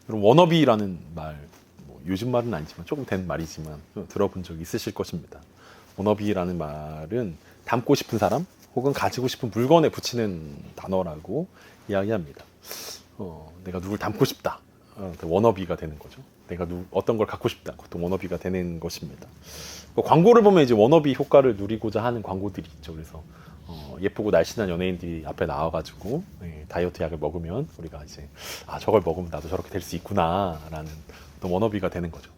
여러분 워너비라는 말, 뭐 요즘 말은 아니지만 조금 된 말이지만 들어본 적 있으실 것입니다. 워너비라는 말은 닮고 싶은 사람 혹은 가지고 싶은 물건에 붙이는 단어라고 이야기합니다. 내가 누굴 닮고 싶다. 워너비가 되는 거죠. 내가 어떤 걸 갖고 싶다. 그것도 워너비가 되는 것입니다. 광고를 보면 이제 워너비 효과를 누리고자 하는 광고들이 있죠. 그래서 예쁘고 날씬한 연예인들이 앞에 나와가지고 다이어트 약을 먹으면 우리가 이제 저걸 먹으면 나도 저렇게 될 수 있구나라는 어떤 워너비가 되는 거죠.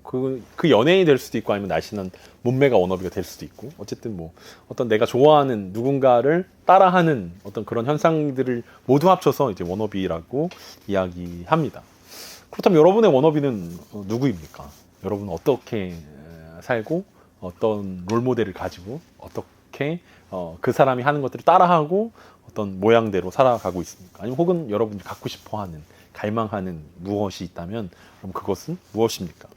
그 연예인이 될 수도 있고 아니면 날씬한 몸매가 워너비가 될 수도 있고 어쨌든 뭐 어떤 내가 좋아하는 누군가를 따라하는 어떤 그런 현상들을 모두 합쳐서 이제 워너비라고 이야기합니다. 그렇다면 여러분의 워너비는 누구입니까? 여러분은 어떻게 살고 어떤 롤모델을 가지고 어떻게 그 사람이 하는 것들을 따라하고 어떤 모양대로 살아가고 있습니까? 아니면 혹은 여러분이 갖고 싶어하는 갈망하는 무엇이 있다면 그럼 그것은 무엇입니까?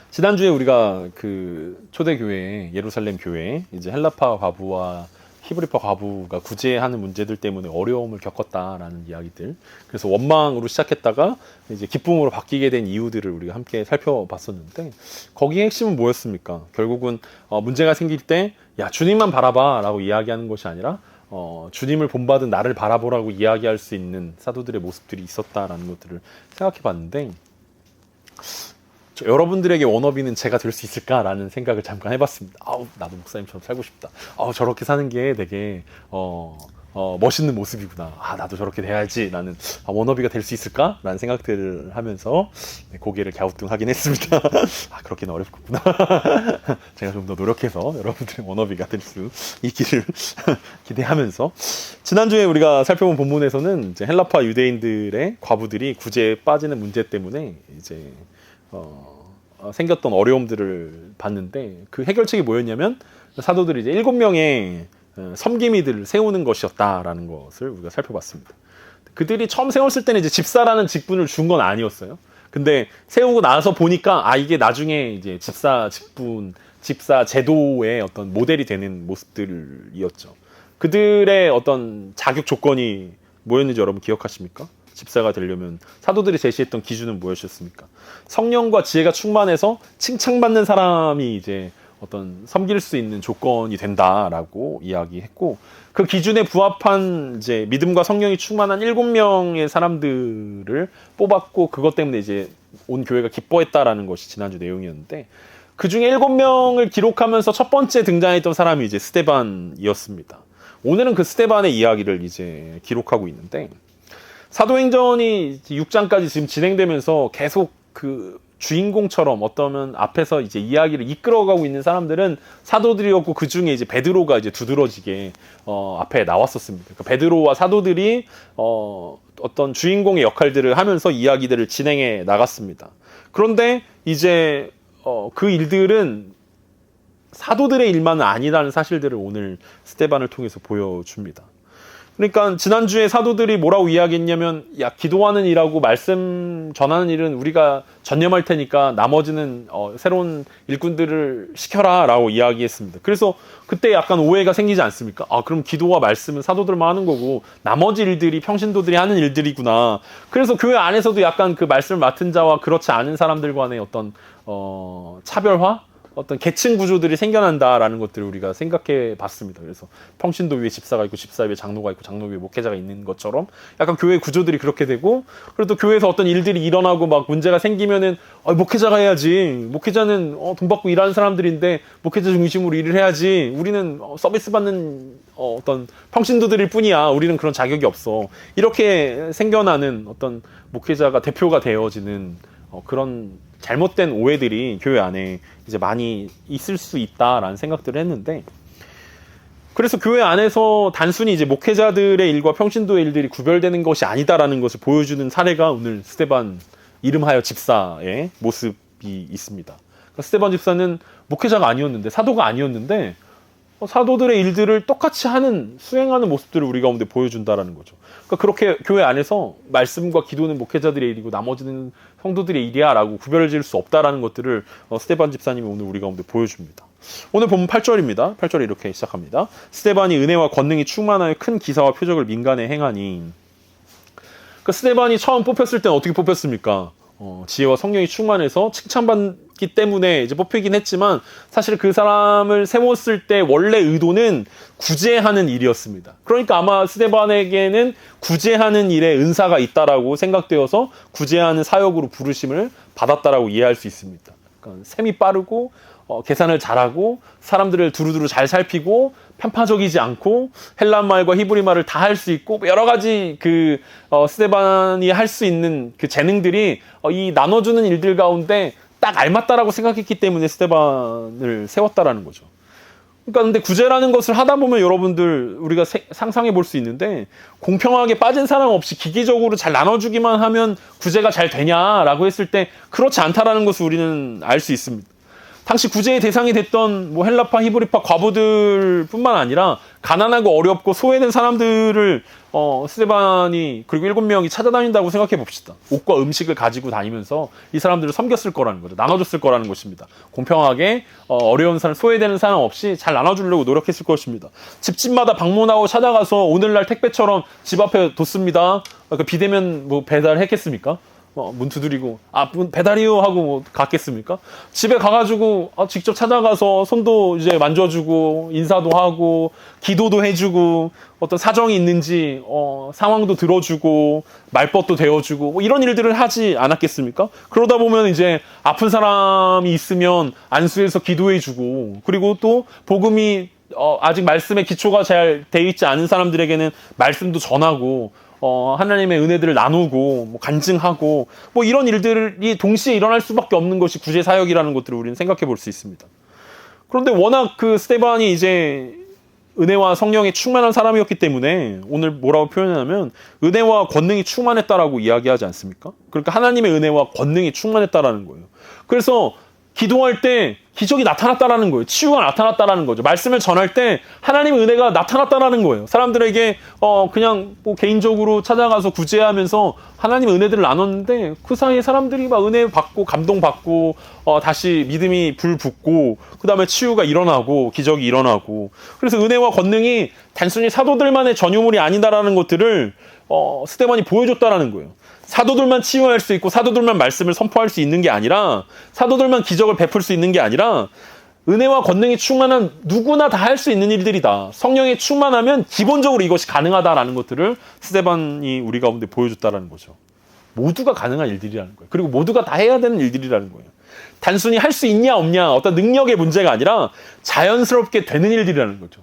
지난주에 우리가 그 초대교회 예루살렘 교회 이제 헬라파 과부와 히브리파 과부가 구제하는 문제들 때문에 어려움을 겪었다라는 이야기들, 그래서 원망으로 시작했다가 이제 기쁨으로 바뀌게 된 이유들을 우리가 함께 살펴봤었는데 거기에 핵심은 뭐였습니까? 결국은 문제가 생길 때 야 주님만 바라봐 라고 이야기하는 것이 아니라 주님을 본받은 나를 바라보라고 이야기할 수 있는 사도들의 모습들이 있었다라는 것들을 생각해 봤는데 여러분들에게 워너비는 제가 될 수 있을까라는 생각을 잠깐 해봤습니다. 나도 목사님처럼 살고 싶다. 저렇게 사는 게 되게 멋있는 모습이구나. 나도 저렇게 돼야지. 라는 워너비가 될 수 있을까? 라는 생각들을 하면서 고개를 갸우뚱하긴 했습니다. 그렇게는 어렵구나. 제가 좀 더 노력해서 여러분들의 워너비가 될 수 있기를 기대하면서 지난주에 우리가 살펴본 본문에서는 이제 헬라파 유대인들의 과부들이 구제에 빠지는 문제 때문에 이제 생겼던 어려움들을 봤는데 그 해결책이 뭐였냐면 사도들이 이제 7명의 섬기미들을 세우는 것이었다라는 것을 우리가 살펴봤습니다. 그들이 처음 세웠을 때는 이제 집사라는 직분을 준 건 아니었어요. 근데 세우고 나서 보니까 이게 나중에 이제 집사 직분, 집사 제도의 어떤 모델이 되는 모습들이었죠. 그들의 어떤 자격 조건이 뭐였는지 여러분 기억하십니까? 집사가 되려면 사도들이 제시했던 기준은 무엇이었습니까? 성령과 지혜가 충만해서 칭찬받는 사람이 이제 어떤 섬길 수 있는 조건이 된다라고 이야기했고 그 기준에 부합한 이제 믿음과 성령이 충만한 7명의 사람들을 뽑았고 그것 때문에 이제 온 교회가 기뻐했다라는 것이 지난주 내용이었는데 그 중에 7명을 기록하면서 첫 번째 등장했던 사람이 이제 스데반이었습니다. 오늘은 그 스데반의 이야기를 이제 기록하고 있는데 사도행전이 6장까지 지금 진행되면서 계속 그 주인공처럼 어떠면 앞에서 이제 이야기를 이끌어가고 있는 사람들은 사도들이었고 그 중에 이제 베드로가 이제 두드러지게 앞에 나왔었습니다. 그러니까 베드로와 사도들이 어떤 주인공의 역할들을 하면서 이야기들을 진행해 나갔습니다. 그런데 이제 그 일들은 사도들의 일만은 아니라는 사실들을 오늘 스데반을 통해서 보여줍니다. 그러니까 지난주에 사도들이 뭐라고 이야기했냐면 기도하는 일하고 말씀 전하는 일은 우리가 전념할 테니까 나머지는 새로운 일꾼들을 시켜라 라고 이야기했습니다. 그래서 그때 약간 오해가 생기지 않습니까? 그럼 기도와 말씀은 사도들만 하는 거고 나머지 일들이 평신도들이 하는 일들이구나. 그래서 교회 안에서도 약간 그 말씀을 맡은 자와 그렇지 않은 사람들 간의 어떤 차별화? 어떤 계층 구조들이 생겨난다라는 것들을 우리가 생각해 봤습니다. 그래서 평신도 위에 집사가 있고 집사 위에 장로가 있고 장로 위에 목회자가 있는 것처럼 약간 교회 구조들이 그렇게 되고 그리고 또 교회에서 어떤 일들이 일어나고 막 문제가 생기면은 목회자가 해야지. 목회자는 돈 받고 일하는 사람들인데 목회자 중심으로 일을 해야지. 우리는 서비스 받는 어떤 평신도들일 뿐이야. 우리는 그런 자격이 없어. 이렇게 생겨나는 어떤 목회자가 대표가 되어지는 그런 잘못된 오해들이 교회 안에 이제 많이 있을 수 있다라는 생각들을 했는데 그래서 교회 안에서 단순히 이제 목회자들의 일과 평신도의 일들이 구별되는 것이 아니다라는 것을 보여주는 사례가 오늘 스데반 이름하여 집사의 모습이 있습니다. 그러니까 스데반 집사는 목회자가 아니었는데 사도가 아니었는데 사도들의 일들을 똑같이 수행하는 모습들을 우리 가운데 보여준다라는 거죠. 그러니까 그렇게 교회 안에서 말씀과 기도는 목회자들의 일이고 나머지는 성도들의 일이야 라고 구별을 지을 수 없다라는 것들을 스데반 집사님이 오늘 우리 가운데 보여줍니다. 오늘 보면 8절입니다. 8절이 이렇게 시작합니다. 스데반이 은혜와 권능이 충만하여 큰 기사와 표적을 민간에 행하니 그러니까 스데반이 처음 뽑혔을 때는 어떻게 뽑혔습니까? 지혜와 성령이 충만해서 칭찬받기 때문에 이제 뽑히긴 했지만 사실 그 사람을 세웠을 때 원래 의도는 구제하는 일이었습니다. 그러니까 아마 스데반에게는 구제하는 일에 은사가 있다라고 생각되어서 구제하는 사역으로 부르심을 받았다라고 이해할 수 있습니다. 그러니까 셈이 빠르고 계산을 잘하고 사람들을 두루두루 잘 살피고 편파적이지 않고 헬란 말과 히브리 말을 다 할 수 있고 여러 가지 스데반이 할 수 있는 그 재능들이 이 나눠주는 일들 가운데 딱 알맞다라고 생각했기 때문에 스데반을 세웠다라는 거죠. 그러니까 근데 구제라는 것을 하다 보면 여러분들 우리가 상상해 볼 수 있는데 공평하게 빠진 사람 없이 기계적으로 잘 나눠주기만 하면 구제가 잘 되냐라고 했을 때 그렇지 않다라는 것을 우리는 알 수 있습니다. 당시 구제의 대상이 됐던 헬라파, 히브리파 과부들뿐만 아니라 가난하고 어렵고 소외된 사람들을 스데반이 그리고 7명이 찾아다닌다고 생각해 봅시다. 옷과 음식을 가지고 다니면서 이 사람들을 섬겼을 거라는 거죠. 나눠줬을 거라는 것입니다. 공평하게 어려운 사람, 소외되는 사람 없이 잘 나눠주려고 노력했을 것입니다. 집집마다 방문하고 찾아가서 오늘날 택배처럼 집 앞에 뒀습니다. 비대면 배달했겠습니까? 문 두드리고 배달이요 하고 갔겠습니까? 집에 가가지고 직접 찾아가서 손도 이제 만져주고 인사도 하고 기도도 해주고 어떤 사정이 있는지 상황도 들어주고 말벗도 되어주고 이런 일들을 하지 않았겠습니까? 그러다 보면 이제 아픈 사람이 있으면 안수해서 기도해주고 그리고 또 복음이 아직 말씀의 기초가 잘 돼 있지 않은 사람들에게는 말씀도 전하고 하나님의 은혜들을 나누고 간증하고 이런 일들이 동시에 일어날 수밖에 없는 것이 구제 사역이라는 것들을 우리는 생각해 볼 수 있습니다. 그런데 워낙 그 스데반이 이제 은혜와 성령에 충만한 사람이었기 때문에 오늘 뭐라고 표현하냐면 은혜와 권능이 충만했다라고 이야기하지 않습니까? 그러니까 하나님의 은혜와 권능이 충만했다라는 거예요. 그래서 기도할 때 기적이 나타났다라는 거예요. 치유가 나타났다라는 거죠. 말씀을 전할 때 하나님의 은혜가 나타났다라는 거예요. 사람들에게 그냥 개인적으로 찾아가서 구제하면서 하나님의 은혜들을 나눴는데 그 사이에 사람들이 막 은혜 받고 감동 받고 다시 믿음이 불 붙고 그 다음에 치유가 일어나고 기적이 일어나고 그래서 은혜와 권능이 단순히 사도들만의 전유물이 아니다라는 것들을 스데반이 보여줬다라는 거예요. 사도들만 치유할 수 있고 사도들만 말씀을 선포할 수 있는 게 아니라 사도들만 기적을 베풀 수 있는 게 아니라 은혜와 권능이 충만한 누구나 다 할 수 있는 일들이다. 성령이 충만하면 기본적으로 이것이 가능하다라는 것들을 스데반이 우리 가운데 보여줬다라는 거죠. 모두가 가능한 일들이라는 거예요. 그리고 모두가 다 해야 되는 일들이라는 거예요. 단순히 할 수 있냐 없냐 어떤 능력의 문제가 아니라 자연스럽게 되는 일들이라는 거죠.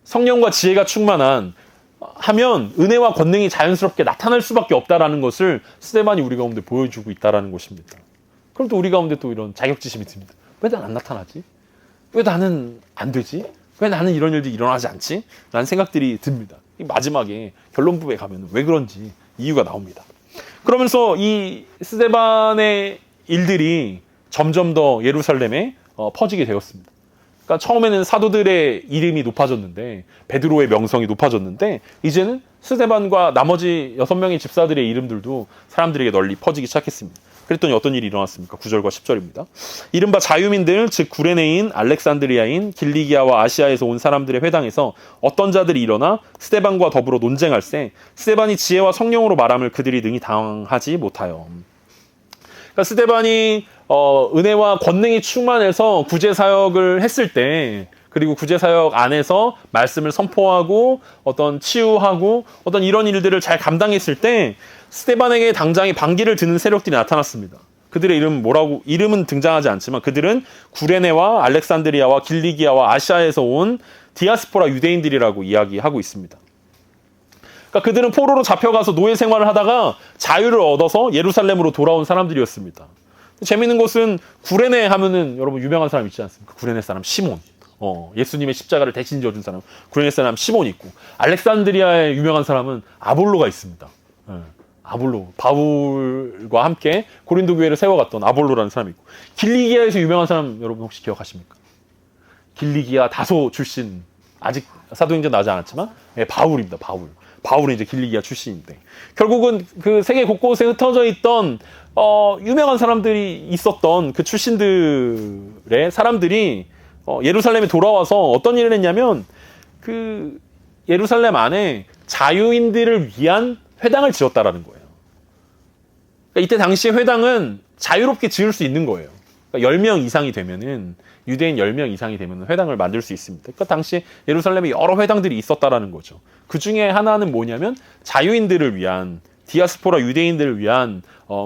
성령과 지혜가 충만한 하면 은혜와 권능이 자연스럽게 나타날 수밖에 없다라는 것을 스데반이 우리 가운데 보여주고 있다라는 것입니다. 그럼 또 우리 가운데 또 이런 자격지심이 듭니다. 왜 난 안 나타나지? 왜 나는 안 되지? 왜 나는 이런 일들이 일어나지 않지? 라는 생각들이 듭니다. 마지막에 결론부에 가면 왜 그런지 이유가 나옵니다. 그러면서 이 스데반의 일들이 점점 더 예루살렘에 퍼지게 되었습니다. 그러니까 처음에는 사도들의 이름이 높아졌는데 베드로의 명성이 높아졌는데 이제는 스데반과 나머지 6명의 집사들의 이름들도 사람들에게 널리 퍼지기 시작했습니다. 그랬더니 어떤 일이 일어났습니까? 9절과 10절입니다. 이른바 자유민들 즉 구레네인, 알렉산드리아인, 길리기아와 아시아에서 온 사람들의 회당에서 어떤 자들이 일어나 스데반과 더불어 논쟁할세 스데반이 지혜와 성령으로 말함을 그들이 능히 당하지 못하여. 그러니까 스데반이 은혜와 권능이 충만해서 구제사역을 했을 때 그리고 구제사역 안에서 말씀을 선포하고 어떤 치유하고 어떤 이런 일들을 잘 감당했을 때 스데반에게 당장에 반기를 드는 세력들이 나타났습니다. 그들의 이름은 등장하지 않지만 그들은 구레네와 알렉산드리아와 길리기아와 아시아에서 온 디아스포라 유대인들이라고 이야기하고 있습니다. 그러니까 그들은 포로로 잡혀가서 노예 생활을 하다가 자유를 얻어서 예루살렘으로 돌아온 사람들이었습니다. 재밌는 것은 구레네 하면은 여러분 유명한 사람 있지 않습니까? 구레네 사람 시몬. 예수님의 십자가를 대신 지어준 사람 구레네 사람 시몬이 있고 알렉산드리아의 유명한 사람은 아볼로가 있습니다. 아볼로 바울과 함께 고린도 교회를 세워갔던 아볼로라는 사람이 있고 길리기아에서 유명한 사람 여러분 혹시 기억하십니까? 길리기아 다소 출신 아직 사도행전 나지 않았지만 바울입니다. 바울은 이제 길리기아 출신인데 결국은 그 세계 곳곳에 흩어져 있던 유명한 사람들이 있었던 그 출신들의 사람들이 예루살렘에 돌아와서 어떤 일을 했냐면 그 예루살렘 안에 자유인들을 위한 회당을 지었다라는 거예요. 그러니까 이때 당시에 회당은 자유롭게 지을 수 있는 거예요. 그러니까 10명 이상이 되면은, 유대인 10명 이상이 되면 회당을 만들 수 있습니다. 그러니까 당시 예루살렘에 여러 회당들이 있었다라는 거죠. 그 중에 하나는 뭐냐면 자유인들을 위한, 디아스포라 유대인들을 위한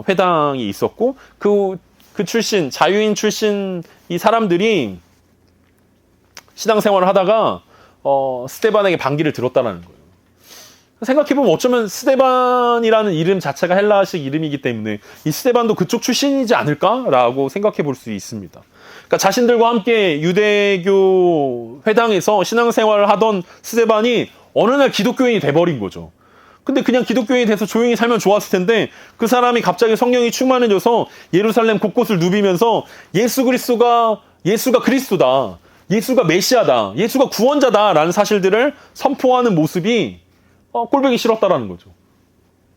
회당이 있었고, 그 출신, 자유인 출신 이 사람들이 신앙생활을 하다가 스데반에게 반기를 들었다라는 거예요. 생각해보면 어쩌면 스데반이라는 이름 자체가 헬라식 이름이기 때문에 이 스데반도 그쪽 출신이지 않을까라고 생각해 볼 수 있습니다. 그러니까 자신들과 함께 유대교 회당에서 신앙생활을 하던 스데반이 어느 날 기독교인이 돼버린 거죠. 근데 그냥 기독교인이 돼서 조용히 살면 좋았을 텐데 그 사람이 갑자기 성령이 충만해져서 예루살렘 곳곳을 누비면서 예수가 그리스도다, 예수가 메시아다, 예수가 구원자다라는 사실들을 선포하는 모습이 꼴보기 싫었다라는 거죠.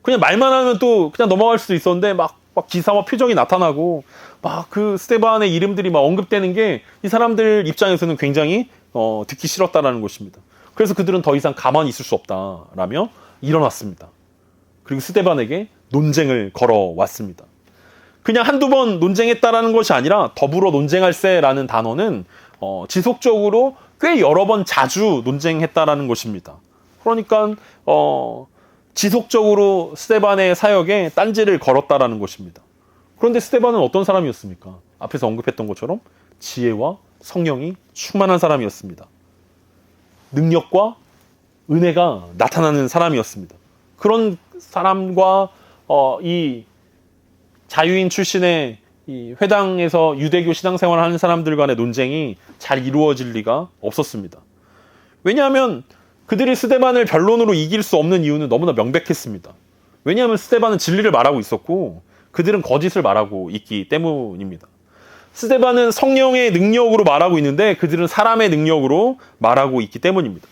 그냥 말만 하면 또 그냥 넘어갈 수도 있었는데 막 기사와 표정이 나타나고 막 그 스데반의 이름들이 막 언급되는 게 이 사람들 입장에서는 굉장히 듣기 싫었다라는 것입니다. 그래서 그들은 더 이상 가만히 있을 수 없다라며 일어났습니다. 그리고 스데반에게 논쟁을 걸어왔습니다. 그냥 한두 번 논쟁했다라는 것이 아니라 더불어 논쟁할세라는 단어는 지속적으로 꽤 여러 번 자주 논쟁했다라는 것입니다. 그러니까 지속적으로 스데반의 사역에 딴지를 걸었다라는 것입니다. 그런데 스데반은 어떤 사람이었습니까? 앞에서 언급했던 것처럼 지혜와 성령이 충만한 사람이었습니다. 능력과 은혜가 나타나는 사람이었습니다. 그런 사람과 이 자유인 출신의 이 회당에서 유대교 신앙생활을 하는 사람들 간의 논쟁이 잘 이루어질 리가 없었습니다. 왜냐하면 그들이 스데반을 변론으로 이길 수 없는 이유는 너무나 명백했습니다. 왜냐하면 스데반은 진리를 말하고 있었고 그들은 거짓을 말하고 있기 때문입니다. 스데반은 성령의 능력으로 말하고 있는데 그들은 사람의 능력으로 말하고 있기 때문입니다.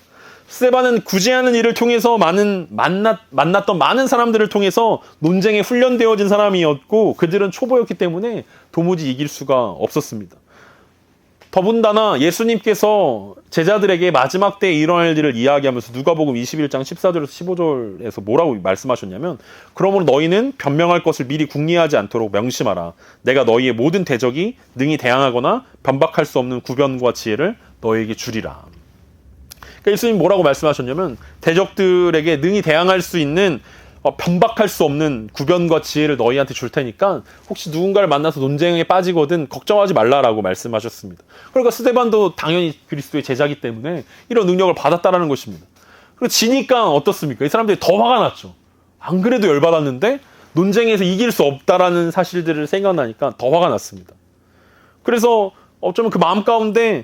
스데반은 구제하는 일을 통해서 만났던 많은 사람들을 통해서 논쟁에 훈련되어진 사람이었고 그들은 초보였기 때문에 도무지 이길 수가 없었습니다. 더군다나 예수님께서 제자들에게 마지막 때에 일어날 일을 이야기하면서 누가복음 21장 14절에서 15절에서 뭐라고 말씀하셨냐면 그러므로 너희는 변명할 것을 미리 궁리하지 않도록 명심하라. 내가 너희의 모든 대적이 능히 대항하거나 변박할 수 없는 구변과 지혜를 너희에게 주리라. 그러니까 예수님 뭐라고 말씀하셨냐면 대적들에게 능히 대항할 수 있는 변박할 수 없는 구변과 지혜를 너희한테 줄 테니까 혹시 누군가를 만나서 논쟁에 빠지거든 걱정하지 말라라고 말씀하셨습니다. 그러니까 스데반도 당연히 그리스도의 제자이기 때문에 이런 능력을 받았다라는 것입니다. 그리고 지니까 어떻습니까? 이 사람들이 더 화가 났죠. 안 그래도 열받았는데 논쟁에서 이길 수 없다라는 사실들을 생각나니까 더 화가 났습니다. 그래서 어쩌면 그 마음 가운데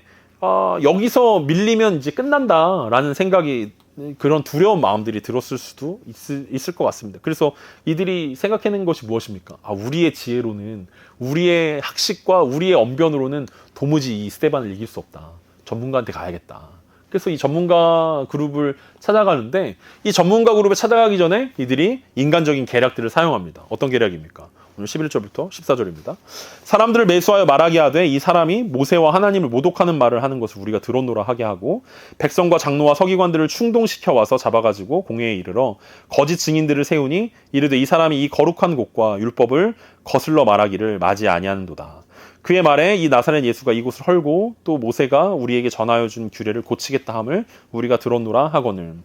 여기서 밀리면 이제 끝난다라는 생각이 그런 두려운 마음들이 들었을 수도 있을 것 같습니다. 그래서 이들이 생각해낸 것이 무엇입니까? 우리의 지혜로는, 우리의 학식과 우리의 언변으로는 도무지 이 스데반을 이길 수 없다. 전문가한테 가야겠다. 그래서 이 전문가 그룹을 찾아가는데 이 전문가 그룹에 찾아가기 전에 이들이 인간적인 계략들을 사용합니다. 어떤 계략입니까? 오늘 11절부터 14절입니다. 사람들을 매수하여 말하게 하되 이 사람이 모세와 하나님을 모독하는 말을 하는 것을 우리가 들었노라 하게 하고 백성과 장로와 서기관들을 충동시켜 와서 잡아가지고 공회에 이르러 거짓 증인들을 세우니 이르되 이 사람이 이 거룩한 곳과 율법을 거슬러 말하기를 맞이 아니하는도다. 그의 말에 이 나사렛 예수가 이곳을 헐고 또 모세가 우리에게 전하여 준 규례를 고치겠다 함을 우리가 들었노라 하거늘.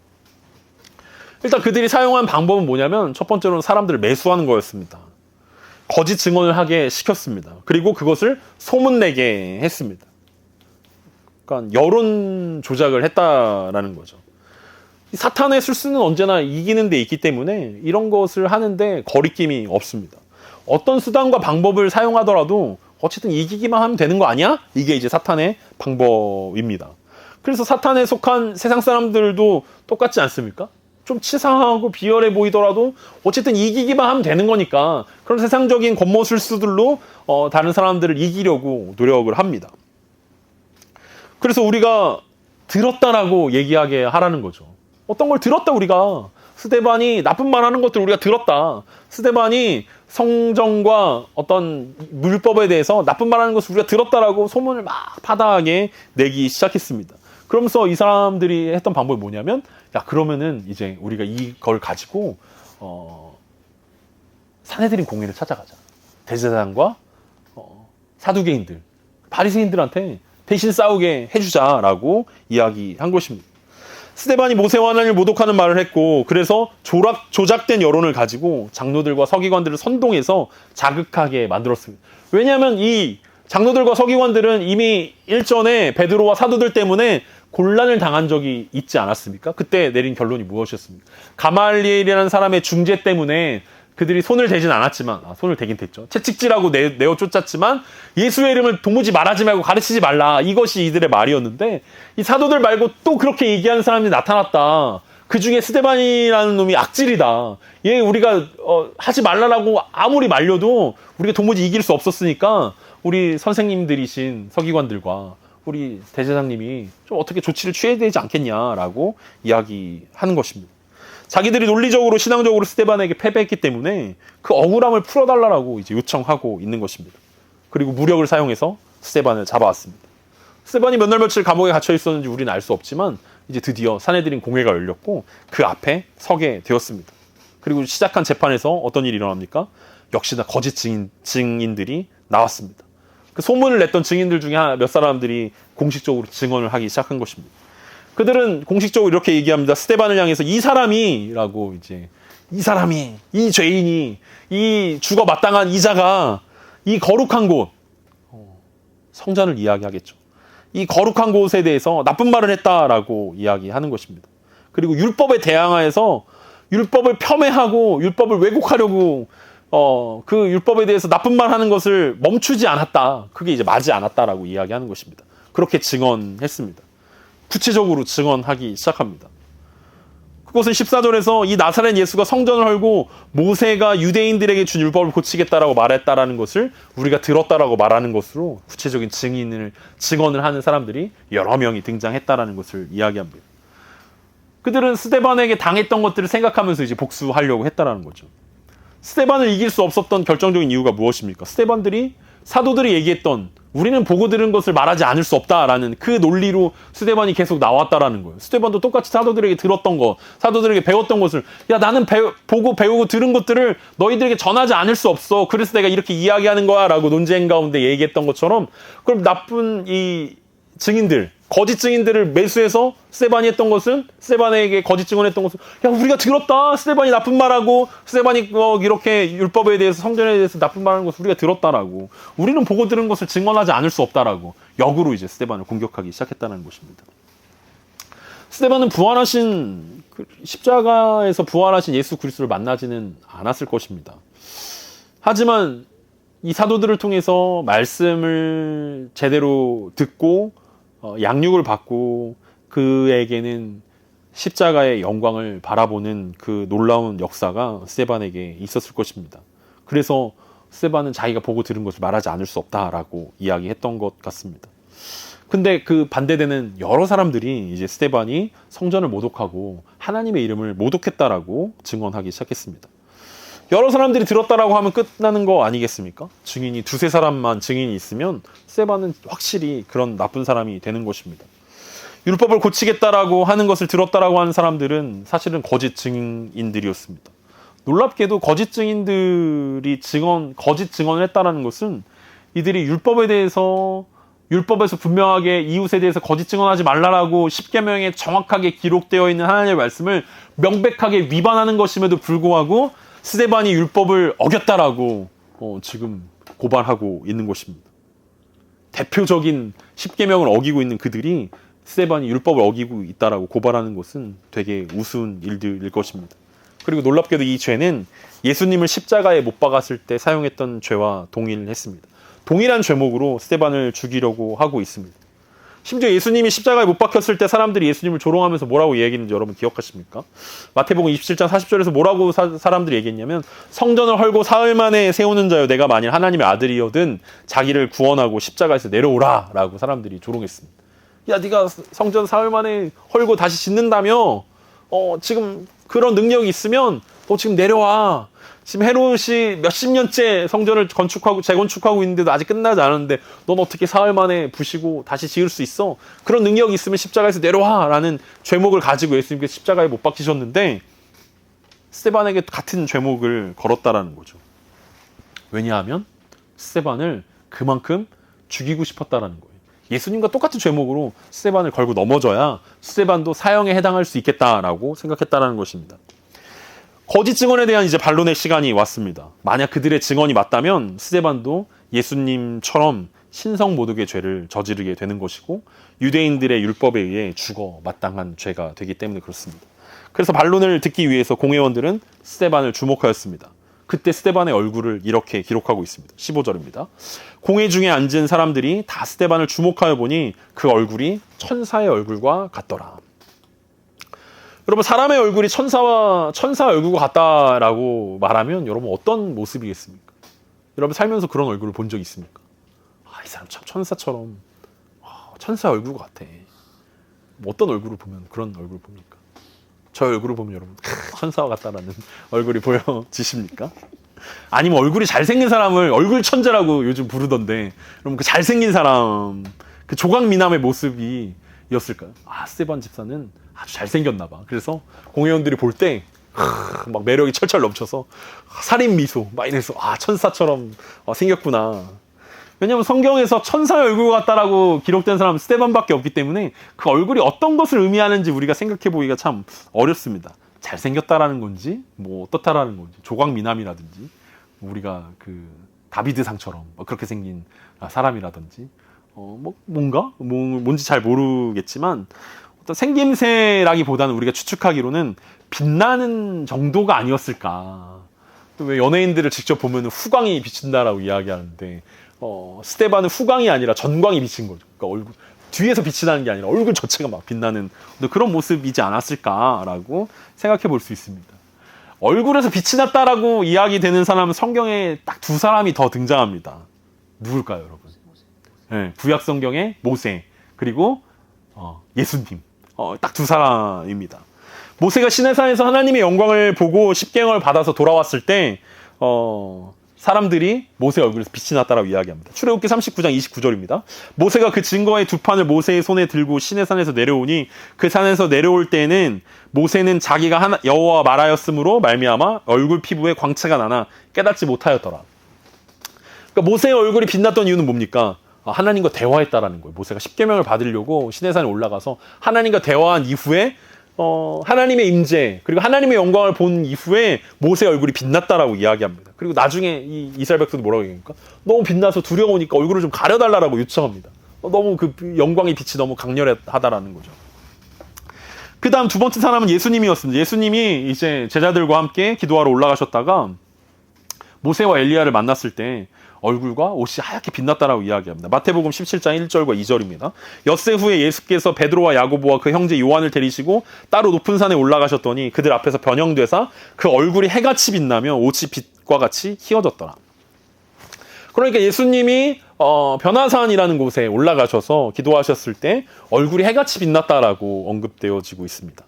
일단 그들이 사용한 방법은 뭐냐면 첫 번째로는 사람들을 매수하는 거였습니다. 거짓 증언을 하게 시켰습니다. 그리고 그것을 소문내게 했습니다. 그러니까 여론 조작을 했다라는 거죠. 사탄의 술수는 언제나 이기는 데 있기 때문에 이런 것을 하는데 거리낌이 없습니다. 어떤 수단과 방법을 사용하더라도 어쨌든 이기기만 하면 되는 거 아니야? 이게 이제 사탄의 방법입니다. 그래서 사탄에 속한 세상 사람들도 똑같지 않습니까? 좀 치사하고 비열해 보이더라도 어쨌든 이기기만 하면 되는 거니까 그런 세상적인 권모술수들로 다른 사람들을 이기려고 노력을 합니다. 그래서 우리가 들었다라고 얘기하게 하라는 거죠. 어떤 걸 들었다 우리가. 스데반이 나쁜 말 하는 것들 우리가 들었다. 스데반이 성정과 어떤 율법에 대해서 나쁜 말 하는 것을 우리가 들었다라고 소문을 막 파다하게 내기 시작했습니다. 그러면서 이 사람들이 했던 방법이 뭐냐면 야 그러면은 이제 우리가 이걸 가지고 산헤드린 공회를 찾아가자. 대제사장과 사두개인들, 바리새인들한테 대신 싸우게 해주자라고 이야기한 것입니다. 스데반이 모세와 하나님을 모독하는 말을 했고, 그래서 조작된 여론을 가지고 장로들과 서기관들을 선동해서 자극하게 만들었습니다. 왜냐하면 이 장로들과 서기관들은 이미 일전에 베드로와 사도들 때문에 곤란을 당한 적이 있지 않았습니까? 그때 내린 결론이 무엇이었습니까? 가말리엘이라는 사람의 중재 때문에 그들이 손을 대진 않았지만, 손을 대긴 됐죠. 채찍질하고 내어 쫓았지만 예수의 이름을 도무지 말하지 말고 가르치지 말라. 이것이 이들의 말이었는데, 이 사도들 말고 또 그렇게 얘기하는 사람이 나타났다. 그 중에 스데반이라는 놈이 악질이다. 얘 우리가 하지 말라라고 아무리 말려도 우리가 도무지 이길 수 없었으니까 우리 선생님들이신 서기관들과 우리 대제사장님이 좀 어떻게 조치를 취해야 되지 않겠냐라고 이야기하는 것입니다. 자기들이 논리적으로 신앙적으로 스데반에게 패배했기 때문에 그 억울함을 풀어달라고 이제 요청하고 있는 것입니다. 그리고 무력을 사용해서 스데반을 잡아왔습니다. 스데반이 몇 날 며칠 감옥에 갇혀 있었는지 우리는 알 수 없지만 이제 드디어 산헤드린 공회가 열렸고 그 앞에 서게 되었습니다. 그리고 시작한 재판에서 어떤 일이 일어납니까? 역시나 거짓 증인들이 나왔습니다. 그 소문을 냈던 증인들 중에 몇 사람들이 공식적으로 증언을 하기 시작한 것입니다. 그들은 공식적으로 이렇게 얘기합니다. 스데반을 향해서 이 사람이 이 죄인이, 이 죽어 마땅한 이자가 이 거룩한 곳, 성전을 이야기하겠죠. 이 거룩한 곳에 대해서 나쁜 말을 했다라고 이야기하는 것입니다. 그리고 율법에 대항하여서 율법을 폄훼하고 율법을 왜곡하려고 그 율법에 대해서 나쁜 말 하는 것을 멈추지 않았다. 그게 이제 맞지 않았다라고 이야기하는 것입니다. 그렇게 증언했습니다. 구체적으로 증언하기 시작합니다. 그것은 14절에서 이 나사렛 예수가 성전을 헐고 모세가 유대인들에게 준 율법을 고치겠다라고 말했다라는 것을 우리가 들었다라고 말하는 것으로 구체적인 증언을 하는 사람들이 여러 명이 등장했다라는 것을 이야기합니다. 그들은 스데반에게 당했던 것들을 생각하면서 이제 복수하려고 했다라는 거죠. 스데반을 이길 수 없었던 결정적인 이유가 무엇입니까? 사도들이 얘기했던 우리는 보고 들은 것을 말하지 않을 수 없다라는 그 논리로 스데반이 계속 나왔다라는 거예요. 스데반도 똑같이 사도들에게 들었던 것, 사도들에게 배웠던 것을 나는 보고 배우고 들은 것들을 너희들에게 전하지 않을 수 없어. 그래서 내가 이렇게 이야기하는 거야 라고 논쟁 가운데 얘기했던 것처럼, 그럼 나쁜 이 증인들, 거짓 증인들을 매수해서 스데반이 했던 것은, 스데반에게 거짓 증언했던 것은 우리가 들었다. 스데반이 나쁜 말하고 스데반이 이렇게 율법에 대해서, 성전에 대해서 나쁜 말하는 것을 우리가 들었다라고, 우리는 보고 들은 것을 증언하지 않을 수 없다라고 역으로 이제 스데반을 공격하기 시작했다는 것입니다. 스데반은 십자가에서 부활하신 예수 그리스도를 만나지는 않았을 것입니다. 하지만 이 사도들을 통해서 말씀을 제대로 듣고 양육을 받고 그에게는 십자가의 영광을 바라보는 그 놀라운 역사가 스데반에게 있었을 것입니다. 그래서 스데반은 자기가 보고 들은 것을 말하지 않을 수 없다라고 이야기했던 것 같습니다. 근데 그 반대되는 여러 사람들이 이제 스데반이 성전을 모독하고 하나님의 이름을 모독했다라고 증언하기 시작했습니다. 여러 사람들이 들었다라고 하면 끝나는 거 아니겠습니까? 증인이 두세 사람만 증인이 있으면 스데반은 확실히 그런 나쁜 사람이 되는 것입니다. 율법을 고치겠다라고 하는 것을 들었다라고 하는 사람들은 사실은 거짓 증인들이었습니다. 놀랍게도 거짓 증인들이 거짓 증언을 했다라는 것은 이들이 율법에서 분명하게 이웃에 대해서 거짓 증언하지 말라라고 십계명에 정확하게 기록되어 있는 하나님의 말씀을 명백하게 위반하는 것임에도 불구하고 스데반이 율법을 어겼다라고 지금 고발하고 있는 것입니다. 대표적인 십계명을 어기고 있는 그들이 스데반이 율법을 어기고 있다라고 고발하는 것은 되게 우스운 일들일 것입니다. 그리고 놀랍게도 이 죄는 예수님을 십자가에 못 박았을 때 사용했던 죄와 동일했습니다. 동일한 죄목으로 스데반을 죽이려고 하고 있습니다. 심지어 예수님이 십자가에 못 박혔을 때 사람들이 예수님을 조롱하면서 뭐라고 얘기했는지 여러분 기억하십니까? 마태복음 27장 40절에서 뭐라고 사람들이 얘기했냐면, 성전을 헐고 사흘 만에 세우는 자여, 내가 만일 하나님의 아들이여든 자기를 구원하고 십자가에서 내려오라 라고 사람들이 조롱했습니다. 네가 성전 사흘 만에 헐고 다시 짓는다며, 지금 그런 능력이 있으면 너 지금 내려와. 지금 헤롯이 몇십 년째 성전을 재건축하고 있는데도 아직 끝나지 않았는데 넌 어떻게 사흘 만에 부시고 다시 지을 수 있어? 그런 능력이 있으면 십자가에서 내려와 라는 죄목을 가지고 예수님께 십자가에 못 박히셨는데 스데반에게 같은 죄목을 걸었다라는 거죠. 왜냐하면 스데반을 그만큼 죽이고 싶었다라는 거예요. 예수님과 똑같은 죄목으로 스데반을 걸고 넘어져야 스데반도 사형에 해당할 수 있겠다라고 생각했다라는 것입니다. 거짓 증언에 대한 이제 반론의 시간이 왔습니다. 만약 그들의 증언이 맞다면 스데반도 예수님처럼 신성 모독의 죄를 저지르게 되는 것이고 유대인들의 율법에 의해 죽어 마땅한 죄가 되기 때문에 그렇습니다. 그래서 반론을 듣기 위해서 공회원들은 스데반을 주목하였습니다. 그때 스데반의 얼굴을 이렇게 기록하고 있습니다. 15절입니다. 공회 중에 앉은 사람들이 다 스데반을 주목하여 보니 그 얼굴이 천사의 얼굴과 같더라. 여러분, 사람의 얼굴이 천사 얼굴과 같다라고 말하면 여러분 어떤 모습이겠습니까? 여러분 살면서 그런 얼굴을 본 적 있습니까? 아, 이 사람 참 천사처럼 천사 얼굴과 같아. 뭐 어떤 얼굴을 보면 그런 얼굴을 봅니까? 저 얼굴을 보면 여러분 천사와 같다라는 얼굴이 보여지십니까? 아니면 얼굴이 잘생긴 사람을 얼굴 천재라고 요즘 부르던데 여러분 그 잘생긴 사람 그 조각미남의 모습이었을까요? 아, 스데반 집사는 아주 잘생겼나 봐. 그래서 공회원들이 볼 때 막 매력이 철철 넘쳐서 살인 미소 막 이래서 아, 천사처럼 생겼구나. 왜냐하면 성경에서 천사의 얼굴 같다라고 기록된 사람은 스데반밖에 없기 때문에 그 얼굴이 어떤 것을 의미하는지 우리가 생각해 보기가 참 어렵습니다. 잘생겼다라는 건지 뭐 어떻다라는 건지 조각미남이라든지 우리가 그 다비드상처럼 그렇게 생긴 사람이라든지 뭔지 잘 모르겠지만 어떤 생김새라기보다는 우리가 추측하기로는 빛나는 정도가 아니었을까. 또 왜 연예인들을 직접 보면 후광이 비친다라고 이야기하는데 스데반은 후광이 아니라 전광이 비친 거죠. 그러니까 얼굴 뒤에서 빛이 나는 게 아니라 얼굴 자체가 막 빛나는 그런 모습이지 않았을까라고 생각해 볼 수 있습니다. 얼굴에서 빛이 났다라고 이야기되는 사람은 성경에 딱 두 사람이 더 등장합니다. 누굴까요, 여러분? 네, 구약 성경에 모세 그리고 예수님 딱 두 사람입니다. 모세가 시내산에서 하나님의 영광을 보고 십계명을 받아서 돌아왔을 때 사람들이 모세 얼굴에서 빛이 났다라고 이야기합니다. 출애굽기 39장 29절입니다. 모세가 그 증거의 두 판을 모세의 손에 들고 시내산에서 내려오니 그 산에서 내려올 때에는 모세는 자기가 여호와와 말하였으므로 말미암아 얼굴 피부에 광채가 나나 깨닫지 못하였더라. 그러니까 모세의 얼굴이 빛났던 이유는 뭡니까? 하나님과 대화했다라는 거예요. 모세가 십계명을 받으려고 시내산에 올라가서 하나님과 대화한 이후에 하나님의 임재 그리고 하나님의 영광을 본 이후에 모세의 얼굴이 빛났다라고 이야기합니다. 그리고 나중에 이 이스라엘 백성도 뭐라고 얘기합니까? 너무 빛나서 두려우니까 얼굴을 좀 가려달라고 요청합니다. 너무 그 영광의 빛이 너무 강렬하다라는 거죠. 그 다음 두 번째 사람은 예수님이었습니다. 예수님이 이제 제자들과 함께 기도하러 올라가셨다가 모세와 엘리야를 만났을 때 얼굴과 옷이 하얗게 빛났다라고 이야기합니다. 마태복음 17장 1절과 2절입니다. 엿새 후에 예수께서 베드로와 야고보와 그 형제 요한을 데리시고 따로 높은 산에 올라가셨더니 그들 앞에서 변형되사 그 얼굴이 해같이 빛나며 옷이 빛과 같이 희어졌더라. 그러니까 예수님이 변화산이라는 곳에 올라가셔서 기도하셨을 때 얼굴이 해같이 빛났다라고 언급되어지고 있습니다.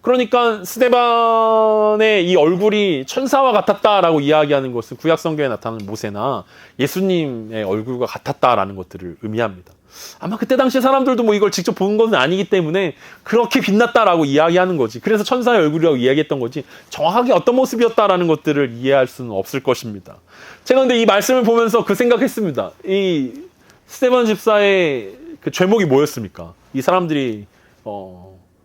그러니까 스데반의 이 얼굴이 천사와 같았다라고 이야기하는 것은 구약 성경에 나타나는 모세나 예수님의 얼굴과 같았다라는 것들을 의미합니다. 아마 그때 당시 사람들도 뭐 이걸 직접 본 것은 아니기 때문에 그렇게 빛났다라고 이야기하는 거지. 그래서 천사의 얼굴이라고 이야기했던 거지. 정확하게 어떤 모습이었다라는 것들을 이해할 수는 없을 것입니다. 제가 근데 이 말씀을 보면서 그 생각했습니다. 이 스데반 집사의 그 죄목이 뭐였습니까? 이 사람들이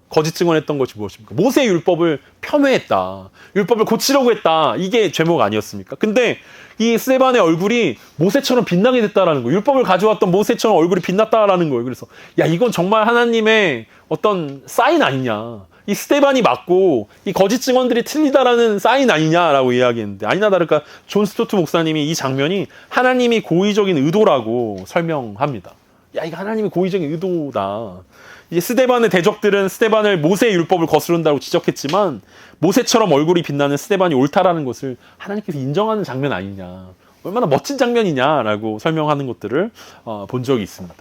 거짓 증언했던 것이 무엇입니까? 모세의 율법을 폄훼했다. 율법을 고치려고 했다. 이게 죄목 아니었습니까? 근데 이 스데반의 얼굴이 모세처럼 빛나게 됐다라는 거예요. 율법을 가져왔던 모세처럼 얼굴이 빛났다라는 거예요. 그래서 야, 이건 정말 하나님의 어떤 사인 아니냐. 이 스데반이 맞고 이 거짓 증언들이 틀리다라는 사인 아니냐라고 이야기했는데 아니나 다를까 존 스토트 목사님이 이 장면이 하나님이 고의적인 의도라고 설명합니다. 야, 이거 하나님의 고의적인 의도다. 이제 스데반의 대적들은 스데반을 모세의 율법을 거스른다고 지적했지만 모세처럼 얼굴이 빛나는 스데반이 옳다라는 것을 하나님께서 인정하는 장면 아니냐. 얼마나 멋진 장면이냐라고 설명하는 것들을 본 적이 있습니다.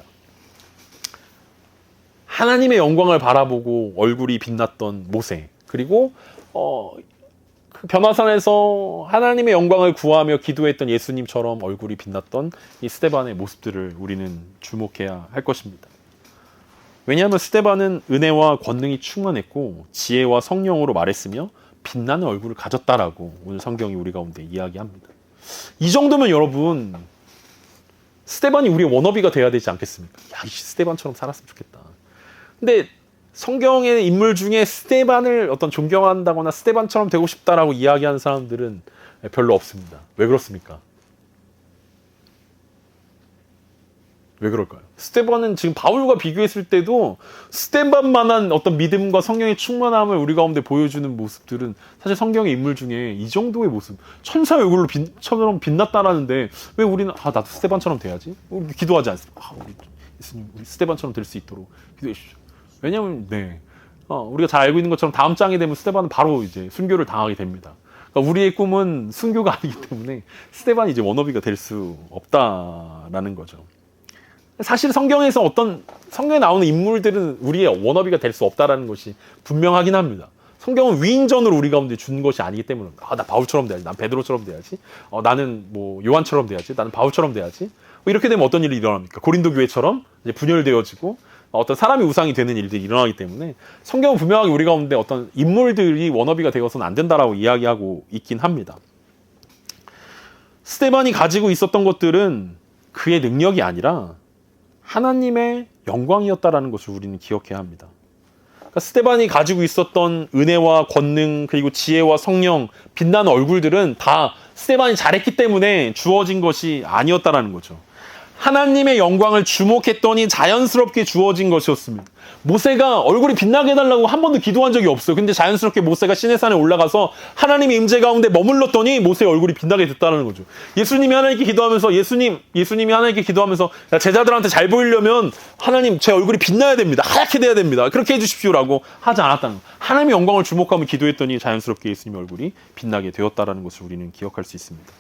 하나님의 영광을 바라보고 얼굴이 빛났던 모세 그리고 그 변화산에서 하나님의 영광을 구하며 기도했던 예수님처럼 얼굴이 빛났던 이 스데반의 모습들을 우리는 주목해야 할 것입니다. 왜냐하면 스데반은 은혜와 권능이 충만했고 지혜와 성령으로 말했으며 빛나는 얼굴을 가졌다라고 오늘 성경이 우리 가운데 이야기합니다. 이 정도면 여러분 스데반이 우리의 워너비가 돼야 되지 않겠습니까? 야, 이 스데반처럼 살았으면 좋겠다. 근데 성경의 인물 중에 스데반을 어떤 존경한다거나 스데반처럼 되고 싶다라고 이야기하는 사람들은 별로 없습니다. 왜 그렇습니까? 왜 그럴까요? 스데반은 지금 바울과 비교했을 때도 스데반만한 어떤 믿음과 성령의 충만함을 우리 가운데 보여주는 모습들은 사실 성경의 인물 중에 이 정도의 모습, 천사의 얼굴로 빛났다라는데 왜 우리는 나도 스데반처럼 돼야지? 우리 기도하지 않습니까? 우리 예수님 우리 스데반처럼 될 수 있도록 기도해 주십시오. 왜냐하면 우리가 잘 알고 있는 것처럼 다음 장이 되면 스데반은 바로 이제 순교를 당하게 됩니다. 그러니까 우리의 꿈은 순교가 아니기 때문에 스데반이 이제 워너비가 될 수 없다라는 거죠. 사실 성경에서 성경에 나오는 인물들은 우리의 워너비가 될 수 없다라는 것이 분명하긴 합니다. 성경은 위인전으로 우리 가운데 준 것이 아니기 때문에 나 바울처럼 돼야지, 난 베드로처럼 돼야지, 나는 뭐 요한처럼 돼야지, 나는 바울처럼 돼야지. 이렇게 되면 어떤 일이 일어납니까? 고린도 교회처럼 이제 분열되어지고 어떤 사람이 우상이 되는 일들이 일어나기 때문에 성경은 분명하게 우리 가운데 어떤 인물들이 워너비가 되어서는 안 된다라고 이야기하고 있긴 합니다. 스데반이 가지고 있었던 것들은 그의 능력이 아니라 하나님의 영광이었다라는 것을 우리는 기억해야 합니다. 그러니까 스데반이 가지고 있었던 은혜와 권능 그리고 지혜와 성령 빛나는 얼굴들은 다 스데반이 잘했기 때문에 주어진 것이 아니었다라는 거죠. 하나님의 영광을 주목했더니 자연스럽게 주어진 것이었습니다. 모세가 얼굴이 빛나게 해달라고 한 번도 기도한 적이 없어요. 근데 자연스럽게 모세가 시내산에 올라가서 하나님의 임재 가운데 머물렀더니 모세의 얼굴이 빛나게 됐다는 거죠. 예수님이 하나님께 기도하면서 예수님이 하나님께 기도하면서 제자들한테 잘 보이려면 하나님 제 얼굴이 빛나야 됩니다. 하얗게 돼야 됩니다. 그렇게 해주십시오라고 하지 않았다는 거예요. 하나님의 영광을 주목하며 기도했더니 자연스럽게 예수님의 얼굴이 빛나게 되었다라는 것을 우리는 기억할 수 있습니다.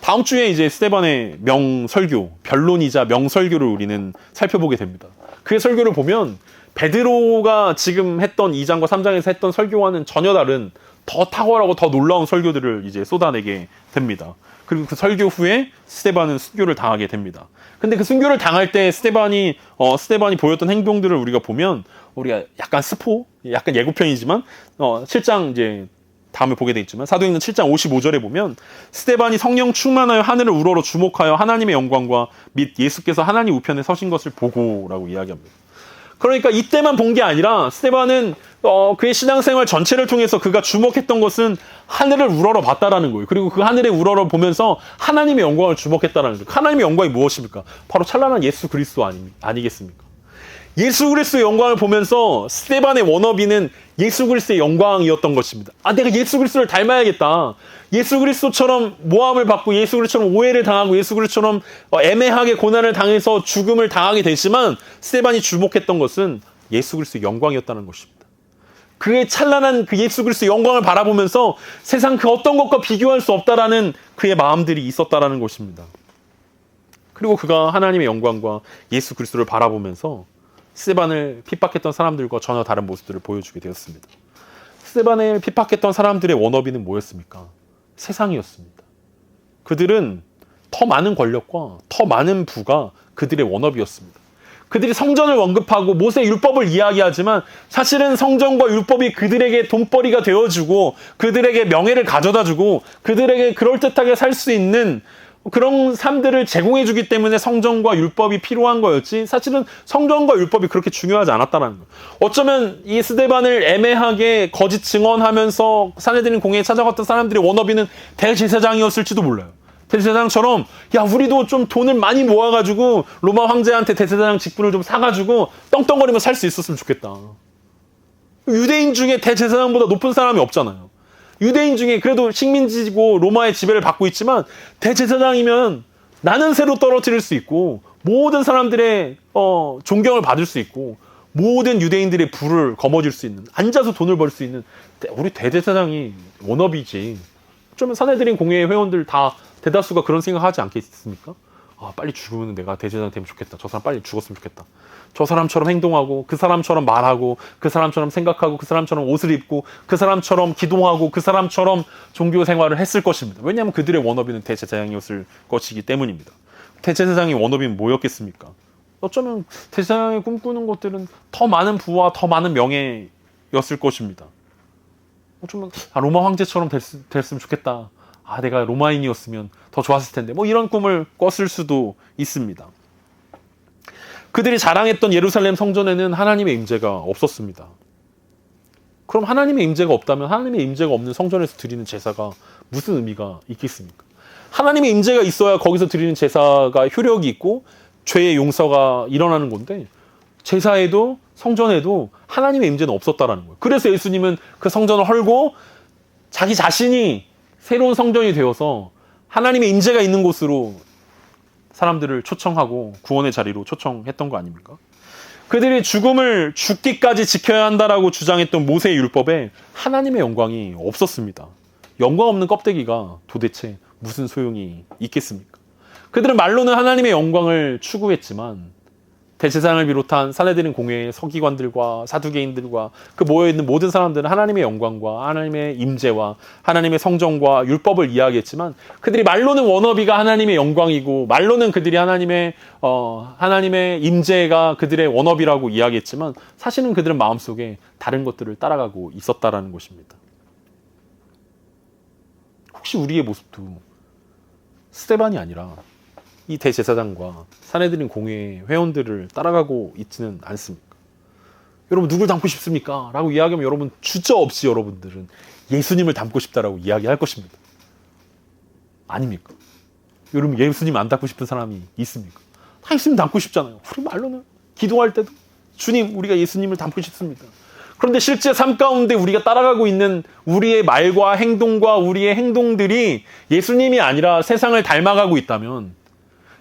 다음 주에 이제 스데반의 명설교, 변론이자 명설교를 우리는 살펴보게 됩니다. 그의 설교를 보면 베드로가 지금 했던 2장과 3장에서 했던 설교와는 전혀 다른 더 탁월하고 더 놀라운 설교들을 이제 쏟아내게 됩니다. 그리고 그 설교 후에 스데반은 순교를 당하게 됩니다. 근데 그 순교를 당할 때 스데반이 보였던 행동들을 우리가 보면 우리가 약간 약간 예고편이지만 7장 이제 다음에 보게 되겠지만 사도행전 7장 55절에 보면 스데반이 성령 충만하여 하늘을 우러러 주목하여 하나님의 영광과 및 예수께서 하나님 우편에 서신 것을 보고라고 이야기합니다. 그러니까 이때만 본 게 아니라 스데반은 그의 신앙생활 전체를 통해서 그가 주목했던 것은 하늘을 우러러 봤다라는 거예요. 그리고 그 하늘에 우러러 보면서 하나님의 영광을 주목했다라는 거예요. 하나님의 영광이 무엇입니까? 바로 찬란한 예수 그리스도 아니겠습니까? 예수 그리스도의 영광을 보면서 스데반의 워너비는 예수 그리스도의 영광이었던 것입니다. 내가 예수 그리스도를 닮아야겠다. 예수 그리스도처럼 모함을 받고 예수 그리스도처럼 오해를 당하고 예수 그리스도처럼 애매하게 고난을 당해서 죽음을 당하게 되지만 스데반이 주목했던 것은 예수 그리스도의 영광이었다는 것입니다. 그의 찬란한 그 예수 그리스도의 영광을 바라보면서 세상 그 어떤 것과 비교할 수 없다라는 그의 마음들이 있었다라는 것입니다. 그리고 그가 하나님의 영광과 예수 그리스도를 바라보면서 스데반을 핍박했던 사람들과 전혀 다른 모습들을 보여주게 되었습니다. 스데반을 핍박했던 사람들의 워너비는 뭐였습니까? 세상이었습니다. 그들은 더 많은 권력과 더 많은 부가 그들의 워너비였습니다. 그들이 성전을 언급하고 모세의 율법을 이야기하지만 사실은 성전과 율법이 그들에게 돈벌이가 되어주고 그들에게 명예를 가져다주고 그들에게 그럴듯하게 살 수 있는 그런 삶들을 제공해주기 때문에 성전과 율법이 필요한 거였지 사실은 성전과 율법이 그렇게 중요하지 않았다는 거예요. 어쩌면 이 스데반을 애매하게 거짓 증언하면서 사내들인 공회에 찾아갔던 사람들의 워너비는 대제사장이었을지도 몰라요. 대제사장처럼 우리도 좀 돈을 많이 모아가지고 로마 황제한테 대제사장 직분을 좀 사가지고 떵떵거리며 살 수 있었으면 좋겠다. 유대인 중에 대제사장보다 높은 사람이 없잖아요. 유대인 중에 그래도 식민지고 로마의 지배를 받고 있지만 대제사장이면 나는 새로 떨어뜨릴 수 있고 모든 사람들의 존경을 받을 수 있고 모든 유대인들의 부를 거머쥘 수 있는 앉아서 돈을 벌 수 있는 우리 대제사장이 워너비지. 어쩌면 사내들인 공회의 회원들 다 대다수가 그런 생각하지 않겠습니까? 빨리 죽으면 내가 대제사장 되면 좋겠다. 저 사람 빨리 죽었으면 좋겠다. 저 사람처럼 행동하고 그 사람처럼 말하고 그 사람처럼 생각하고 그 사람처럼 옷을 입고 그 사람처럼 기도하고 그 사람처럼 종교 생활을 했을 것입니다. 왜냐하면 그들의 워너비는 대제사장이었을 것이기 때문입니다. 대제사장의 워너비는 뭐였겠습니까? 어쩌면 대제사장이 꿈꾸는 것들은 더 많은 부와 더 많은 명예였을 것입니다. 어쩌면 로마 황제처럼 됐으면 좋겠다. 아, 내가 로마인이었으면 더 좋았을 텐데, 뭐 이런 꿈을 꿨을 수도 있습니다. 그들이 자랑했던 예루살렘 성전에는 하나님의 임재가 없었습니다. 그럼 하나님의 임재가 없다면 하나님의 임재가 없는 성전에서 드리는 제사가 무슨 의미가 있겠습니까? 하나님의 임재가 있어야 거기서 드리는 제사가 효력이 있고 죄의 용서가 일어나는 건데, 제사에도 성전에도 하나님의 임재는 없었다라는 거예요. 그래서 예수님은 그 성전을 헐고 자기 자신이 새로운 성전이 되어서 하나님의 임재가 있는 곳으로 사람들을 초청하고 구원의 자리로 초청했던 거 아닙니까? 그들이 죽음을 죽기까지 지켜야 한다라고 주장했던 모세의 율법에 하나님의 영광이 없었습니다. 영광 없는 껍데기가 도대체 무슨 소용이 있겠습니까? 그들은 말로는 하나님의 영광을 추구했지만 대제사장을 비롯한 산헤드린 공회의 서기관들과 사두개인들과 그 모여있는 모든 사람들은 하나님의 영광과 하나님의 임재와 하나님의 성정과 율법을 이야기했지만, 그들이 말로는 워너비가 하나님의 영광이고 말로는 그들이 하나님의 임재가 그들의 워너비라고 이야기했지만, 사실은 그들은 마음속에 다른 것들을 따라가고 있었다라는 것입니다. 혹시 우리의 모습도 스데반이 아니라 이 대제사장과 산헤드린 공회의 회원들을 따라가고 있지는 않습니까? 여러분, 누굴 닮고 싶습니까? 라고 이야기하면 여러분 주저없이 여러분들은 예수님을 닮고 싶다라고 이야기할 것입니다. 아닙니까? 여러분, 예수님 안 닮고 싶은 사람이 있습니까? 다 예수님 닮고 싶잖아요. 우리 말로는 기도할 때도 주님, 우리가 예수님을 닮고 싶습니다. 그런데 실제 삶 가운데 우리가 따라가고 있는 우리의 말과 행동과 우리의 행동들이 예수님이 아니라 세상을 닮아가고 있다면,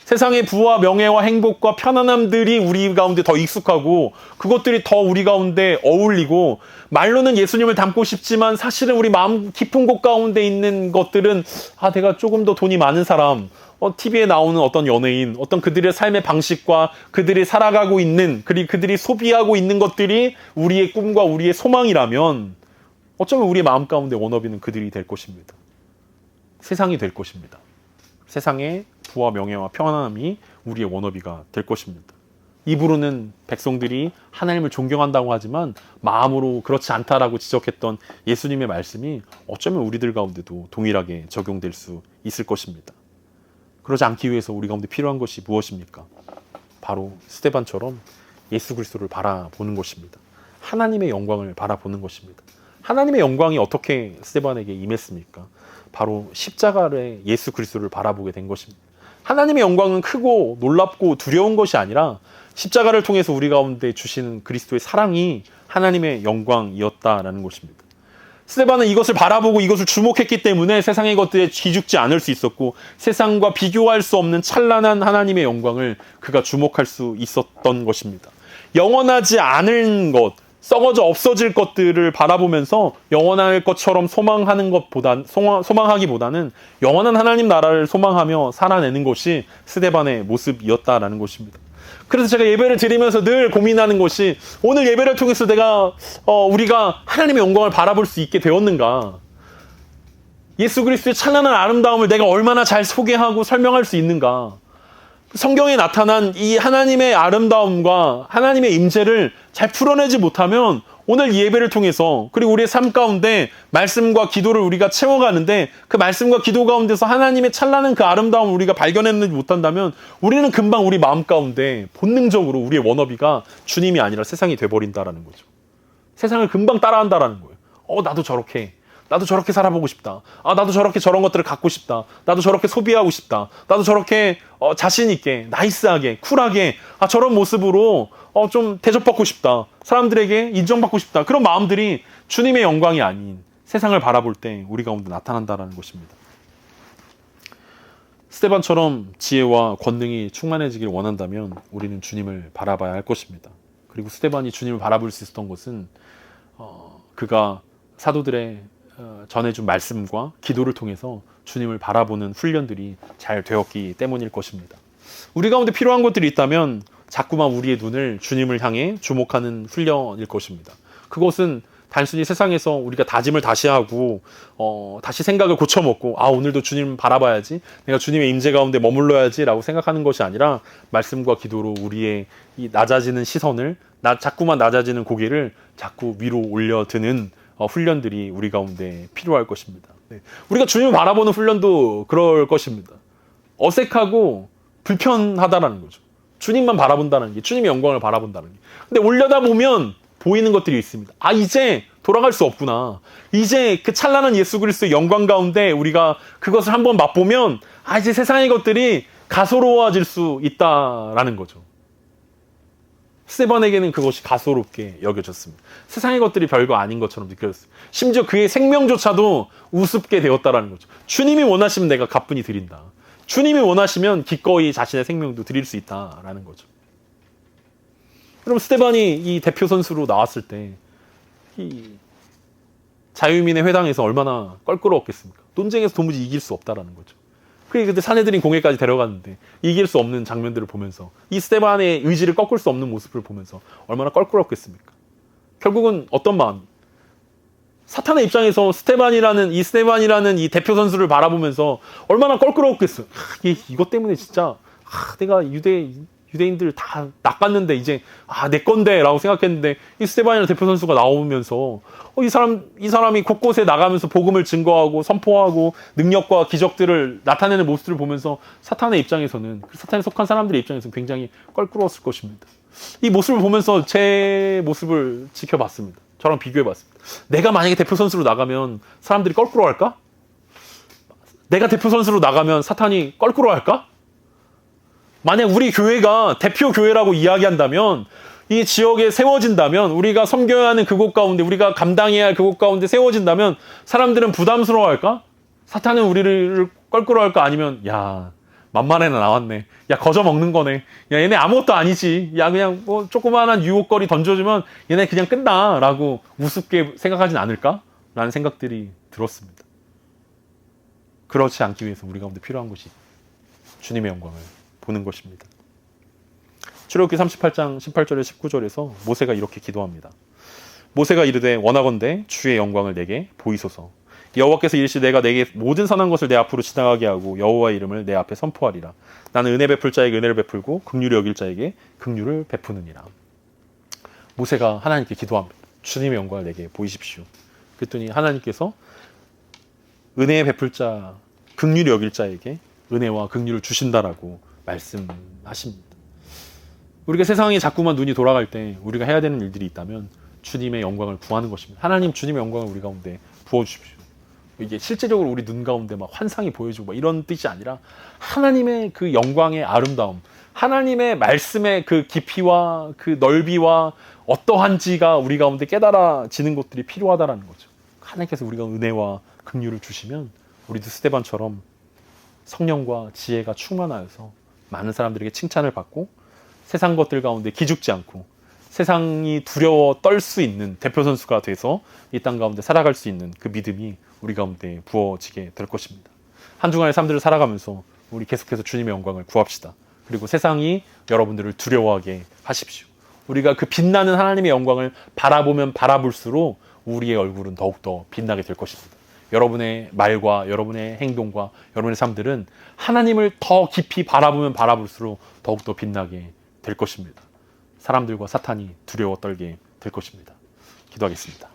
세상의 부와 명예와 행복과 편안함들이 우리 가운데 더 익숙하고 그것들이 더 우리 가운데 어울리고, 말로는 예수님을 닮고 싶지만 사실은 우리 마음 깊은 곳 가운데 있는 것들은, 아, 내가 조금 더 돈이 많은 사람, TV에 나오는 어떤 연예인, 어떤 그들의 삶의 방식과 그들이 살아가고 있는, 그리고 그들이 소비하고 있는 것들이 우리의 꿈과 우리의 소망이라면 어쩌면 우리의 마음 가운데 워너비는 그들이 될 것입니다. 세상이 될 것입니다. 세상의 부와 명예와 평안함이 우리의 워너비가 될 것입니다. 입으로는 백성들이 하나님을 존경한다고 하지만 마음으로 그렇지 않다라고 지적했던 예수님의 말씀이 어쩌면 우리들 가운데도 동일하게 적용될 수 있을 것입니다. 그러지 않기 위해서 우리 가운데 필요한 것이 무엇입니까? 바로 스데반처럼 예수 그리스도를 바라보는 것입니다. 하나님의 영광을 바라보는 것입니다. 하나님의 영광이 어떻게 스데반에게 임했습니까? 바로 십자가의 예수 그리스도를 바라보게 된 것입니다. 하나님의 영광은 크고 놀랍고 두려운 것이 아니라 십자가를 통해서 우리 가운데 주시는 그리스도의 사랑이 하나님의 영광이었다라는 것입니다. 스데반은 이것을 바라보고 이것을 주목했기 때문에 세상의 것들에 기죽지 않을 수 있었고, 세상과 비교할 수 없는 찬란한 하나님의 영광을 그가 주목할 수 있었던 것입니다. 영원하지 않은 것, 썩어져 없어질 것들을 바라보면서 영원할 것처럼 소망하기보다는 영원한 하나님 나라를 소망하며 살아내는 것이 스데반의 모습이었다라는 것입니다. 그래서 제가 예배를 드리면서 늘 고민하는 것이, 오늘 예배를 통해서 우리가 하나님의 영광을 바라볼 수 있게 되었는가? 예수 그리스도의 찬란한 아름다움을 내가 얼마나 잘 소개하고 설명할 수 있는가? 성경에 나타난 이 하나님의 아름다움과 하나님의 임재를 잘 풀어내지 못하면 오늘 이 예배를 통해서, 그리고 우리의 삶 가운데 말씀과 기도를 우리가 채워가는데 그 말씀과 기도 가운데서 하나님의 찬란한 그 아름다움을 우리가 발견해내지 못한다면 우리는 금방 우리 마음 가운데 본능적으로 우리의 워너비가 주님이 아니라 세상이 돼버린다라는 거죠. 세상을 금방 따라한다라는 거예요. 나도 저렇게 살아보고 싶다. 나도 저렇게 저런 것들을 갖고 싶다. 나도 저렇게 소비하고 싶다. 나도 저렇게 자신 있게, 나이스하게, 쿨하게, 저런 모습으로 좀 대접받고 싶다. 사람들에게 인정받고 싶다. 그런 마음들이 주님의 영광이 아닌 세상을 바라볼 때 우리 가운데 나타난다는 것입니다. 스데반처럼 지혜와 권능이 충만해지길 원한다면 우리는 주님을 바라봐야 할 것입니다. 그리고 스데반이 주님을 바라볼 수 있었던 것은 그가 사도들의 전해준 말씀과 기도를 통해서 주님을 바라보는 훈련들이 잘 되었기 때문일 것입니다. 우리 가운데 필요한 것들이 있다면 자꾸만 우리의 눈을 주님을 향해 주목하는 훈련일 것입니다. 그것은 단순히 세상에서 우리가 다짐을 다시 하고 다시 생각을 고쳐먹고 오늘도 주님 바라봐야지, 내가 주님의 임재 가운데 머물러야지 라고 생각하는 것이 아니라 말씀과 기도로 우리의 이 낮아지는 시선을, 자꾸만 낮아지는 고개를 자꾸 위로 올려드는 훈련들이 우리 가운데 필요할 것입니다. 네. 우리가 주님을 바라보는 훈련도 그럴 것입니다. 어색하고 불편하다라는 거죠. 주님만 바라본다는 게, 주님의 영광을 바라본다는 게. 근데 올려다보면 보이는 것들이 있습니다. 아, 이제 돌아갈 수 없구나. 이제 그 찬란한 예수 그리스도의 영광 가운데 우리가 그것을 한번 맛보면, 아, 이제 세상의 것들이 가소로워질 수 있다라는 거죠. 스데반에게는 그것이 가소롭게 여겨졌습니다. 세상의 것들이 별거 아닌 것처럼 느껴졌어요. 심지어 그의 생명조차도 우습게 되었다라는 거죠. 주님이 원하시면 내가 가뿐히 드린다. 주님이 원하시면 기꺼이 자신의 생명도 드릴 수 있다라는 거죠. 그럼 스데반이 이 대표 선수로 나왔을 때 이 자유민의 회당에서 얼마나 껄끄러웠겠습니까? 논쟁에서 도무지 이길 수 없다라는 거죠. 그때 사내들인 공회까지 데려갔는데 이길 수 없는 장면들을 보면서, 이 스데반의 의지를 꺾을 수 없는 모습을 보면서 얼마나 껄끄럽겠습니까? 결국은 어떤 마음? 사탄의 입장에서 스데반이라는 이 대표 선수를 바라보면서 얼마나 껄끄러웠겠어요. 이것 때문에 진짜 내가 유대인들 다 낚았는데 이제 내 건데 라고 생각했는데, 이 스데반이라는 대표 선수가 나오면서 이 사람이 곳곳에 나가면서 복음을 증거하고 선포하고 능력과 기적들을 나타내는 모습들을 보면서 사탄의 입장에서는, 사탄에 속한 사람들의 입장에서는 굉장히 껄끄러웠을 것입니다. 이 모습을 보면서 제 모습을 지켜봤습니다. 저랑 비교해봤습니다. 내가 만약에 대표 선수로 나가면 사람들이 껄끄러워할까? 내가 대표 선수로 나가면 사탄이 껄끄러워할까? 만약 우리 교회가 대표 교회라고 이야기한다면, 이 지역에 세워진다면, 우리가 섬겨야 하는 그곳 가운데, 우리가 감당해야 할 그곳 가운데 세워진다면 사람들은 부담스러워할까? 사탄은 우리를 껄끄러워할까? 아니면 야, 만만해나 나왔네. 야, 거저 먹는 거네. 야, 얘네 아무것도 아니지. 야, 그냥 뭐 조그마한 유혹거리 던져주면 얘네 그냥 끝나 라고 우습게 생각하진 않을까? 라는 생각들이 들었습니다. 그렇지 않기 위해서 우리 가운데 필요한 것이 주님의 영광을 보는 것입니다. 출애굽기 38장 18절에 19절에서 모세가 이렇게 기도합니다. 모세가 이르되 원하건대 주의 영광을 내게 보이소서. 여호와께서 이르시되 내가 내게 모든 선한 것을 내 앞으로 지나가게 하고 여호와의 이름을 내 앞에 선포하리라. 나는 은혜 베풀 자에게 은혜를 베풀고 긍휼히 여길 자에게 긍휼을 베푸느니라. 모세가 하나님께 기도합니다. 주님의 영광을 내게 보이십시오. 그랬더니 하나님께서 은혜 베풀 자, 긍휼히 여길 자에게 은혜와 긍휼을 주신다라고 말씀하십니다. 우리가 세상에 자꾸만 눈이 돌아갈 때 우리가 해야 되는 일들이 있다면 주님의 영광을 구하는 것입니다. 하나님, 주님의 영광을 우리 가운데 부어주십시오. 이게 실제적으로 우리 눈 가운데 막 환상이 보여주고 막 이런 뜻이 아니라, 하나님의 그 영광의 아름다움, 하나님의 말씀의 그 깊이와 그 넓이와 어떠한지가 우리 가운데 깨달아지는 것들이 필요하다라는 거죠. 하나님께서 우리가 은혜와 긍휼을 주시면 우리도 스데반처럼 성령과 지혜가 충만하여서 많은 사람들에게 칭찬을 받고 세상 것들 가운데 기죽지 않고 세상이 두려워 떨 수 있는 대표 선수가 돼서 이 땅 가운데 살아갈 수 있는 그 믿음이 우리 가운데 부어지게 될 것입니다. 한 주간의 삶들을 살아가면서 우리 계속해서 주님의 영광을 구합시다. 그리고 세상이 여러분들을 두려워하게 하십시오. 우리가 그 빛나는 하나님의 영광을 바라보면 바라볼수록 우리의 얼굴은 더욱더 빛나게 될 것입니다. 여러분의 말과 여러분의 행동과 여러분의 삶들은 하나님을 더 깊이 바라보면 바라볼수록 더욱더 빛나게 될 것입니다. 사람들과 사탄이 두려워 떨게 될 것입니다. 기도하겠습니다.